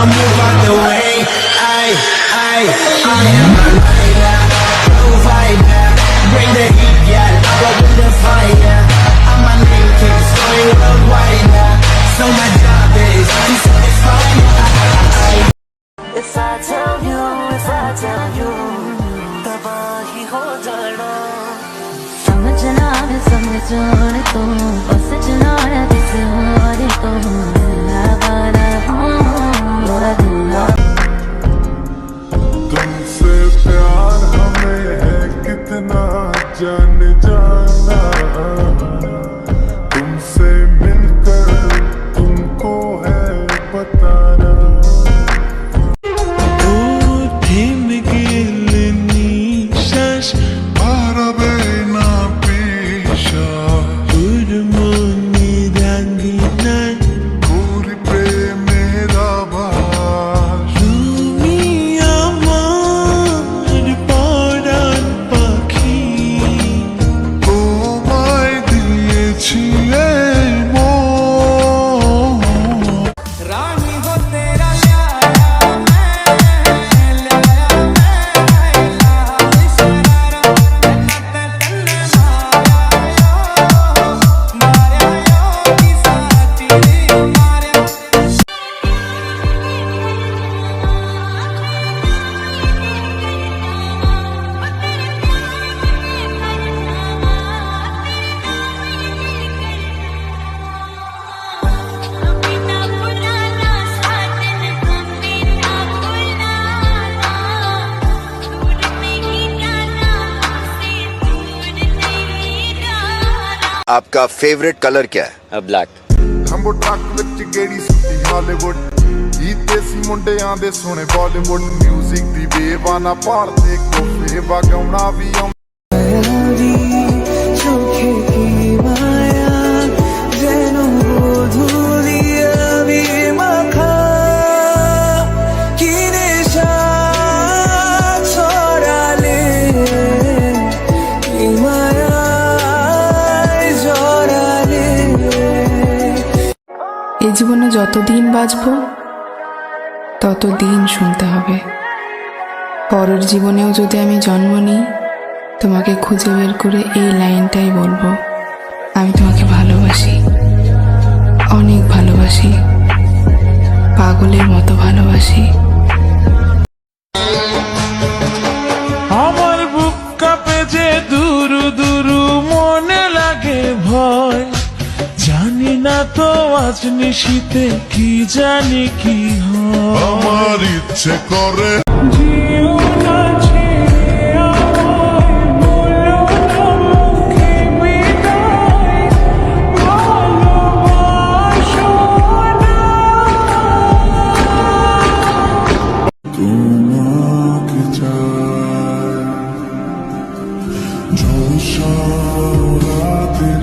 I'ma move out the way. She am my rider, provider. Bring the heat, yeah, I go with the fire. I'm my name, keep the story worldwide now. So my job is to satisfy you. If I tell you, तबाही हो जाना. समझना है समझोने को, समझना है किसी को. लगाना मेरा दिल. तुमसे प्यार हमें है कितना जान जाना. तुमसे मिलकर तुमको है बताना. आपका फेवरेट कलर क्या है? ब्लैक। ਹੰਬੋ ਟਰੱਕ ਵਿੱਚ ਗੇੜੀ ਸੁੱਤੀ ਹਾਲੀਵੁੱਡ. ਇਹ ਦੇਸੀ ਮੁੰਡਿਆਂ ਦੇ ਸੋਹਣੇ ਬਾਲੀਵੁੱਡ. ਮਿਊਜ਼ਿਕ ਦੀ ਬੇਵਾਨਾ ਭਾਲਦੇ ਕੋਫੇ ਵਗਾਉਣਾ ਵੀ ਆਉਂਦਾ. এই জীবনে যতদিন বাঁচব ততদিন শুনতে হবে। পরের জীবনেও যদি আমি জন্ম নিই, তোমাকে খুঁজে বের করে এই লাইনটাই বলবো, আমি তোমাকে ভালোবাসি, অনেক ভালোবাসি, পাগলের মতো ভালোবাসি। আমার বুক কাঁপে যে দুরু দুরু, মনে লাগে ভয়। জানি না তো আজ নিশীতে কি জানি কি হয়। আমার ইচ্ছে করে জিও না ছেড়ে আমায়, বলো না মুখে বিদায়, ভালোবাসো না। তোমাকে চাই ঝলসা রাতের